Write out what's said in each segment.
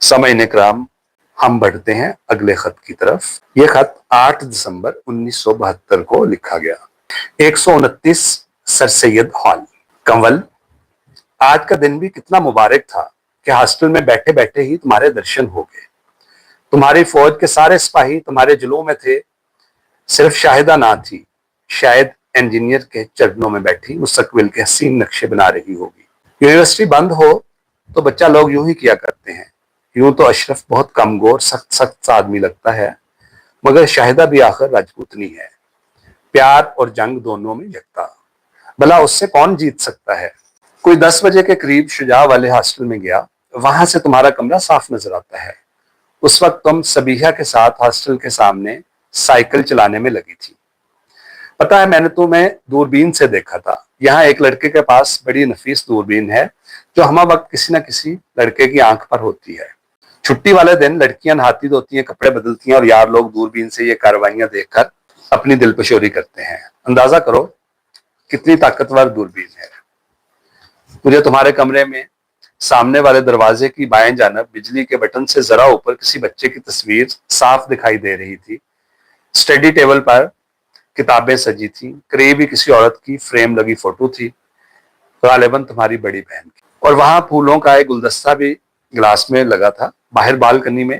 سامعین کرام، ہم بڑھتے ہیں اگلے خط کی طرف۔ یہ خط 8 دسمبر 1972 کو لکھا گیا۔ 129 سر سید ہال، کنول۔ آج کا دن بھی کتنا مبارک تھا کہ ہاسٹل میں بیٹھے بیٹھے ہی تمہارے درشن ہو گئے۔ تمہاری فوج کے سارے سپاہی تمہارے جلوں میں تھے، صرف شاہدہ نہ تھی، شاید انجینئر کے چرنوں میں بیٹھی مستقبل کے حسین نقشے بنا رہی ہوگی۔ یونیورسٹی بند ہو تو بچہ لوگ یوں ہی کیا کرتے ہیں۔ یوں تو اشرف بہت کمگور سخت سا آدمی لگتا ہے، مگر شاہدہ بھی آخر راجپوتنی ہے، پیار اور جنگ دونوں میں یکتا۔ بھلا اس سے کون جیت سکتا ہے؟ کوئی 10 بجے کے قریب شجاع والے ہاسٹل میں گیا، وہاں سے تمہارا کمرہ صاف نظر آتا ہے۔ اس وقت تم سبیحہ کے ساتھ ہاسٹل کے سامنے سائیکل چلانے میں لگی تھی۔ پتا ہے، میں نے تمہیں دوربین سے دیکھا تھا۔ یہاں ایک لڑکے کے پاس بڑی نفیس دوربین ہے جو ہمہ وقت کسی نہ کسی لڑکے کی آنکھ پر ہوتی ہے۔ چھٹی والے دن لڑکیاں نہاتی دھوتی ہیں، کپڑے بدلتی ہیں، اور یار لوگ دوربین سے یہ کارروائیاں دیکھ کر اپنی دل پشوری کرتے ہیں۔ اندازہ کرو کتنی طاقتور دوربین ہے۔ مجھے تمہارے کمرے میں سامنے والے دروازے کی بائیں جانب بجلی کے بٹن سے ذرا اوپر کسی بچے کی تصویر صاف دکھائی دے رہی تھی۔ اسٹڈی ٹیبل پر کتابیں سجی تھیں، قریب ہی کسی عورت کی فریم لگی فوٹو تھی، غالباً تمہاری بڑی بہن کی، اور وہاں پھولوں کا ایک گلدستہ بھی گلاس میں لگا تھا۔ باہر بالکنی میں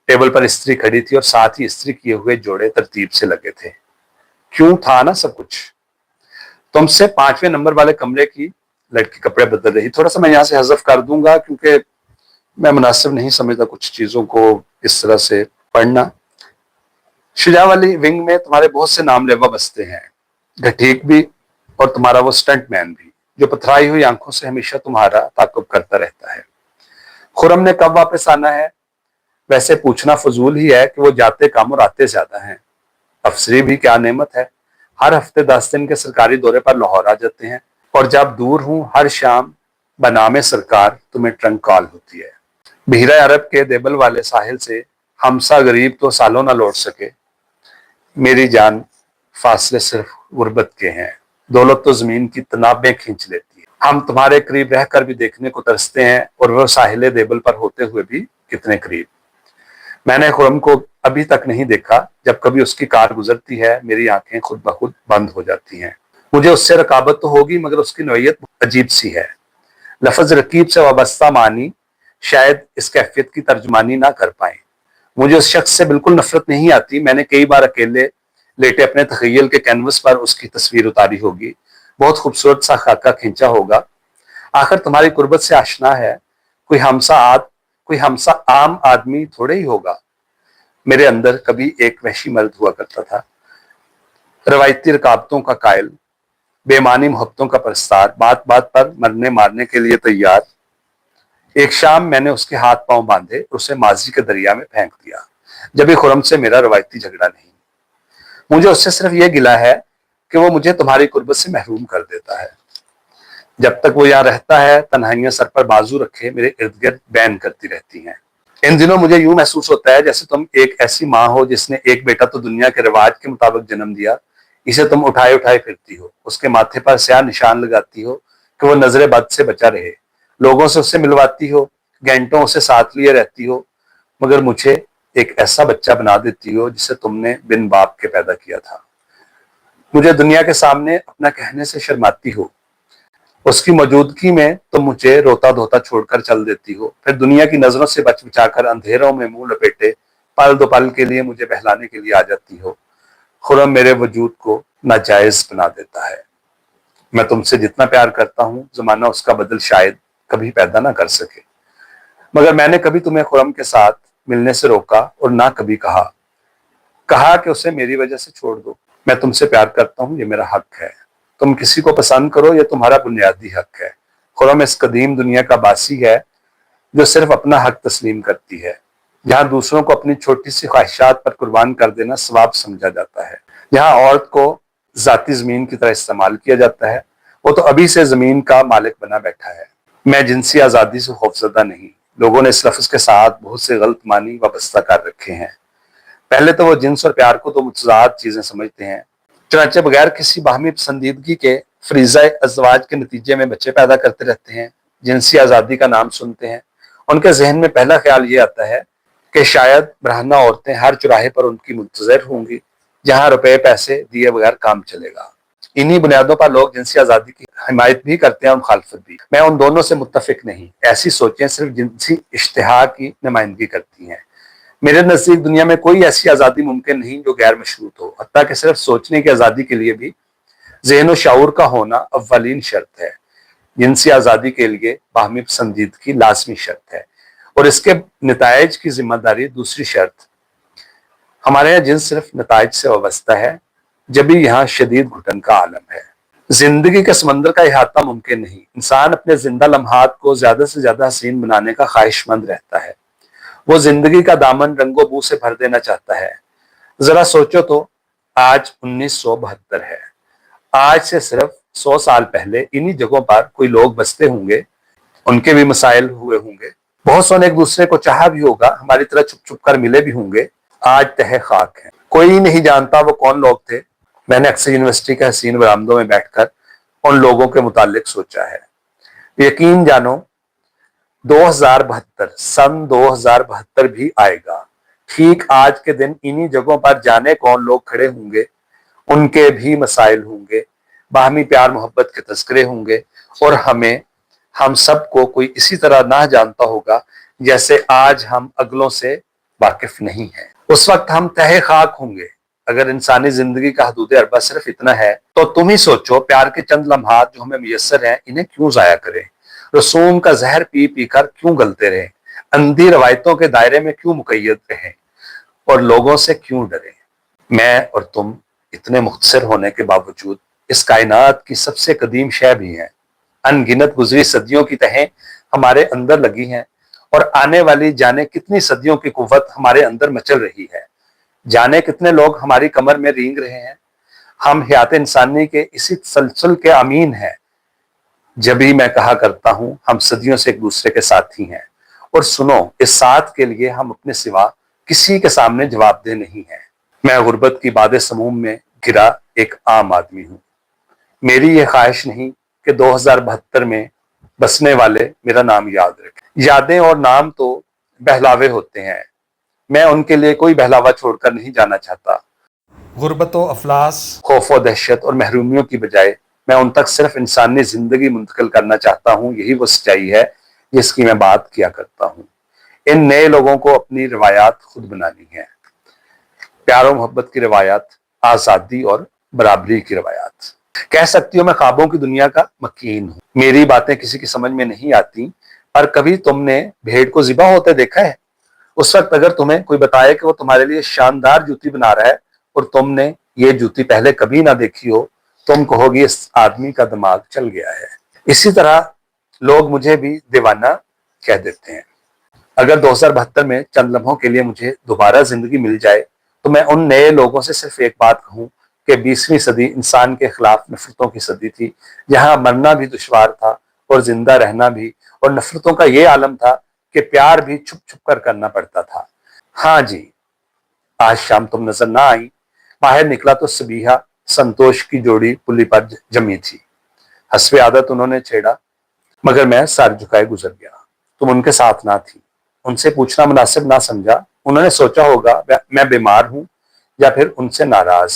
ٹیبل پر استری کھڑی تھی اور ساتھ ہی استری کیے ہوئے جوڑے ترتیب سے لگے تھے۔ کیوں تھا نا سب کچھ۔ تم سے 5ویں نمبر والے کمرے کی لڑکی کپڑے بدل رہی۔ تھوڑا سا میں یہاں سے حذف کر دوں گا کیونکہ میں مناسب نہیں سمجھتا کچھ چیزوں کو اس طرح سے پڑھنا۔ شجاع والی ونگ میں تمہارے بہت سے نام لیوا بستے ہیں، گھٹیک بھی اور تمہارا وہ سٹنٹ مین بھی، جو پتھرائی ہوئی آنکھوں سے ہمیشہ تمہارا تعاقب کرتا رہتا ہے۔ خرم نے کب واپس آنا ہے؟ ویسے پوچھنا فضول ہی ہے کہ وہ جاتے کم اور آتے زیادہ ہیں۔ افسری بھی کیا نعمت ہے، ہر ہفتے 10 دن کے سرکاری دورے پر لاہور آ جاتے ہیں، اور جب دور ہوں ہر شام بنام سرکار تمہیں ٹرنک کال ہوتی ہے۔ بحیرہ عرب کے دیبل والے ساحل سے ہمسا غریب تو سالوں نہ لوٹ سکے۔ میری جان، فاصلے صرف غربت کے ہیں، دولت تو زمین کی تنابیں کھینچ لیتی ہے۔ ہم تمہارے قریب رہ کر بھی دیکھنے کو ترستے ہیں، اور وہ ساحل دیبل پر ہوتے ہوئے بھی کتنے قریب۔ میں نے خرم کو ابھی تک نہیں دیکھا، جب کبھی اس کی کار گزرتی ہے میری آنکھیں خود بخود بند ہو جاتی ہیں۔ مجھے اس سے رقابت تو ہوگی، مگر اس کی نوعیت عجیب سی ہے۔ لفظ رقیب سے وابستہ معنی شاید اس کیفیت کی ترجمانی نہ کر پائیں۔ مجھے اس شخص سے بالکل نفرت نہیں آتی۔ میں نے کئی بار اکیلے لیٹے اپنے تخیل کے کینوس پر اس کی تصویر اتاری ہوگی، بہت خوبصورت سا خاکہ کھینچا ہوگا۔ آخر تمہاری قربت سے آشنا ہے، کوئی ہمسا عام آدمی تھوڑے ہی ہوگا۔ میرے اندر کبھی ایک وحشی مرد ہوا کرتا تھا، روایتی رکابتوں کا قائل، بے معنی محبتوں کا پرستار، بات بات پر مرنے مارنے کے لیے تیار۔ ایک شام میں نے اس کے ہاتھ پاؤں باندھے اور اسے ماضی کے دریا میں پھینک دیا۔ جبھی خرم سے میرا روایتی جھگڑا نہیں، مجھے اس سے صرف یہ گلہ ہے کہ وہ مجھے تمہاری قربت سے محروم کر دیتا ہے۔ جب تک وہ یہاں رہتا ہے تنہائیاں سر پر بازو رکھے میرے ارد گرد بین کرتی رہتی ہیں۔ ان دنوں مجھے یوں محسوس ہوتا ہے جیسے تم ایک ایسی ماں ہو جس نے ایک بیٹا تو دنیا کے رواج کے مطابق جنم دیا، اسے تم اٹھائے اٹھائے پھرتی ہو، اس کے ماتھے پر سیاہ نشان لگاتی ہو کہ وہ نظر بد سے بچا رہے، لوگوں سے اسے ملواتی ہو، گھنٹوں اسے ساتھ لیے رہتی ہو، مگر مجھے ایک ایسا بچہ بنا دیتی ہو جسے تم نے بن باپ کے پیدا کیا تھا۔ مجھے دنیا کے سامنے اپنا کہنے سے شرماتی ہو، اس کی موجودگی میں تم مجھے روتا دھوتا چھوڑ کر چل دیتی ہو، پھر دنیا کی نظروں سے بچ بچا کر اندھیروں میں منہ لپیٹے پل دو پل کے لیے مجھے بہلانے کے لیے آ جاتی ہو۔ خرم میرے وجود کو ناجائز بنا دیتا ہے۔ میں تم سے جتنا پیار کرتا ہوں زمانہ اس کا بدل شاید کبھی پیدا نہ کر سکے، مگر میں نے کبھی تمہیں خرم کے ساتھ ملنے سے روکا اور نہ کبھی کہا کہ اسے میری وجہ سے چھوڑ دو۔ میں تم سے پیار کرتا ہوں، یہ میرا حق ہے۔ تم کسی کو پسند کرو، یہ تمہارا بنیادی حق ہے۔ خرم اس قدیم دنیا کا باسی ہے جو صرف اپنا حق تسلیم کرتی ہے، جہاں دوسروں کو اپنی چھوٹی سی خواہشات پر قربان کر دینا ثواب سمجھا جاتا ہے، جہاں عورت کو ذاتی زمین کی طرح استعمال کیا جاتا ہے۔ وہ تو ابھی سے زمین کا مالک بنا بیٹھا ہے۔ میں جنسی آزادی سے خوفزدہ نہیں، لوگوں نے اس لفظ کے ساتھ بہت سے غلط معنی وابستہ کر رکھے ہیں۔ پہلے تو وہ جنس اور پیار کو تو متضاد چیزیں سمجھتے ہیں، چنانچہ بغیر کسی باہمی پسندیدگی کے فریضہ ازدواج کے نتیجے میں بچے پیدا کرتے رہتے ہیں، جنسی آزادی کا نام سنتے ہیں ان کے ذہن میں پہلا خیال یہ آتا ہے کہ شاید برہنہ عورتیں ہر چوراہے پر ان کی منتظر ہوں گی جہاں روپے پیسے دیے بغیر کام چلے گا۔ انہی بنیادوں پر لوگ جنسی آزادی کی حمایت بھی کرتے ہیں اور مخالفت بھی۔ میں ان دونوں سے متفق نہیں۔ ایسی سوچیں صرف جنسی اشتہا کی نمائندگی کرتی ہیں۔ میرے نزدیک دنیا میں کوئی ایسی آزادی ممکن نہیں جو غیر مشروط ہو، حتیٰ کہ صرف سوچنے کی آزادی کے لیے بھی ذہن و شعور کا ہونا اولین شرط ہے۔ جنسی آزادی کے لیے باہمی پسندیدگی لازمی شرط ہے اور اس کے نتائج کی ذمہ داری دوسری شرط۔ ہمارے یہاں جنس صرف نتائج سے وابستہ ہے، جبھی یہاں شدید گھٹن کا عالم ہے۔ زندگی کے سمندر کا احاطہ ممکن نہیں۔ انسان اپنے زندہ لمحات کو زیادہ سے زیادہ حسین بنانے کا خواہش مند رہتا ہے۔ وہ زندگی کا دامن رنگ و بو سے بھر دینا چاہتا ہے۔ ذرا سوچو تو، آج 1972 ہے۔ آج سے صرف 100 سال پہلے انہی جگہوں پر کوئی لوگ بستے ہوں گے، ان کے بھی مسائل ہوئے ہوں گے، بہت سو نے ایک دوسرے کو چاہا بھی ہوگا، ہماری طرح چھپ چھپ کر ملے بھی ہوں گے۔ آج تہہ خاک ہیں، کوئی نہیں جانتا وہ کون لوگ تھے۔ میں نے اکثر یونیورسٹی کے حسین برآمدوں میں بیٹھ کر ان لوگوں کے متعلق سوچا ہے۔ یقین جانو 2072 سن 2072 بھی آئے گا۔ ٹھیک آج کے دن انہی جگہوں پر جانے کون لوگ کھڑے ہوں گے، ان کے بھی مسائل ہوں گے، باہمی پیار محبت کے تذکرے ہوں گے، اور ہم سب کو کوئی اسی طرح نہ جانتا ہوگا جیسے آج ہم اگلوں سے واقف نہیں ہیں۔ اس وقت ہم تہہ خاک ہوں گے۔ اگر انسانی زندگی کا حدود اربہ صرف اتنا ہے تو تم ہی سوچو، پیار کے چند لمحات جو ہمیں میسر ہیں انہیں کیوں ضائع کریں؟ رسوم کا زہر پی پی کر کیوں گلتے رہیں؟ اندھی روایتوں کے دائرے میں کیوں مقید رہیں اور لوگوں سے کیوں ڈریں؟ میں اور تم اتنے مختصر ہونے کے باوجود اس کائنات کی سب سے قدیم شے بھی ہیں۔ ان گنت گزری صدیوں کی تہیں ہمارے اندر لگی ہیں اور آنے والی جانے کتنی صدیوں کی قوت ہمارے اندر مچل رہی ہے۔ جانے کتنے لوگ ہماری کمر میں رینگ رہے ہیں۔ ہم حیات انسانی کے اسی تسلسل کے امین ہیں۔ جبھی میں کہا کرتا ہوں ہم صدیوں سے ایک دوسرے کے ساتھی ہیں، اور سنو، اس ساتھ کے لیے ہم اپنے سوا کسی کے سامنے جواب دہ نہیں ہیں۔ میں غربت کی باد سموم میں گرا ایک عام آدمی ہوں۔ میری یہ خواہش نہیں کہ 2072 میں بسنے والے میرا نام یاد رکھیں۔ یادیں اور نام تو بہلاوے ہوتے ہیں، میں ان کے لیے کوئی بہلاوا چھوڑ کر نہیں جانا چاہتا۔ غربت و افلاس، خوف و دہشت اور محرومیوں کی بجائے میں ان تک صرف انسانی زندگی منتقل کرنا چاہتا ہوں۔ یہی وہ سچائی ہے جس کی میں بات کیا کرتا ہوں۔ ان نئے لوگوں کو اپنی روایات خود بنانی ہے، پیار و محبت کی روایات، آزادی اور برابری کی روایات۔ کہہ سکتی ہو میں خوابوں کی دنیا کا مکین ہوں، میری باتیں کسی کی سمجھ میں نہیں آتی، پر کبھی تم نے بھیڑ کو ذبح ہوتے دیکھا ہے؟ اس وقت اگر تمہیں کوئی بتائے کہ وہ تمہارے لیے شاندار جوتی بنا رہا ہے اور تم نے یہ جوتی پہلے کبھی نہ دیکھی ہو، تم کہو گی اس آدمی کا دماغ چل گیا ہے۔ اسی طرح لوگ مجھے بھی دیوانہ کہہ دیتے ہیں۔ اگر 2072 میں چند لمحوں کے لیے مجھے دوبارہ زندگی مل جائے تو میں ان نئے لوگوں سے صرف ایک بات کہوں کہ 20ویں صدی انسان کے خلاف نفرتوں کی صدی تھی، جہاں مرنا بھی دشوار تھا اور زندہ رہنا بھی، اور نفرتوں کا یہ عالم تھا کہ پیار بھی چھپ چھپ کر کرنا پڑتا تھا۔ ہاں جی، آج شام تم نظر نہ آئی، باہر نکلا تو سبیہا سنتوش کی جوڑی پلی پر جمی تھی۔ حسب عادت انہوں نے چھیڑا، مگر میں سر جھکائے گزر گیا۔ تم ان کے ساتھ نہ تھی، ان سے پوچھنا مناسب نہ سمجھا۔ انہوں نے سوچا ہوگا میں بیمار ہوں یا پھر ان سے ناراض،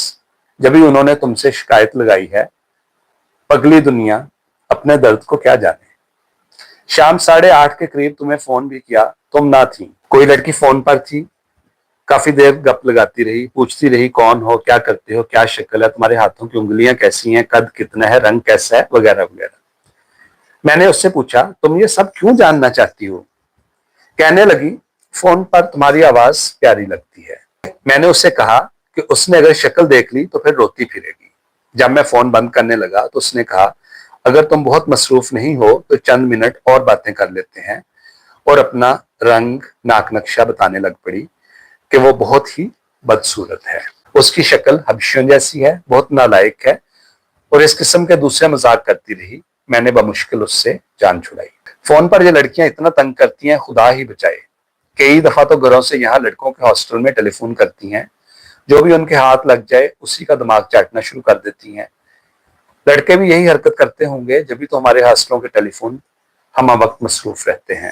جبھی انہوں نے تم سے شکایت لگائی ہے۔ پگلی دنیا اپنے درد کو کیا جانے۔ شام 8:30 کے قریب تمہیں فون بھی کیا، تم نہ تھی۔ کوئی لڑکی فون پر تھی، کافی دیر گپ لگاتی رہی، پوچھتی رہی کون ہو، کیا کرتے ہو، کیا شکل ہے، تمہارے ہاتھوں کی انگلیاں کیسی ہیں، قد کتنا ہے، رنگ کیسا ہے، وغیرہ وغیرہ۔ میں نے اس سے پوچھا تم یہ سب کیوں جاننا چاہتی ہو؟ کہنے لگی فون پر تمہاری آواز پیاری لگتی ہے۔ میں نے اس سے کہا کہ اس نے اگر شکل دیکھ لی تو پھر روتی پھرے گی۔ جب میں فون بند کرنے لگا تو اس نے کہا اگر تم بہت مصروف نہیں ہو تو چند منٹ اور باتیں کر لیتے ہیں، اور اپنا رنگ ناک نقشہ بتانے لگ پڑی کہ وہ بہت ہی بدصورت ہے، اس کی شکل حبشیوں جیسی ہے، بہت نالائق ہے، اور اس قسم کے دوسرے مذاق کرتی رہی۔ میں نے بمشکل اس سے جان چھڑائی۔ فون پر یہ لڑکیاں اتنا تنگ کرتی ہیں، خدا ہی بچائے۔ کئی دفعہ تو گھروں سے یہاں لڑکوں کے ہاسٹل میں ٹیلی فون کرتی ہیں، جو بھی ان کے ہاتھ لگ جائے اسی کا دماغ چاٹنا شروع کر دیتی ہیں۔ لڑکے بھی یہی حرکت کرتے ہوں گے، جبھی تو ہمارے ہاسٹلوں کے ٹیلی فون ہم وقت مصروف رہتے ہیں۔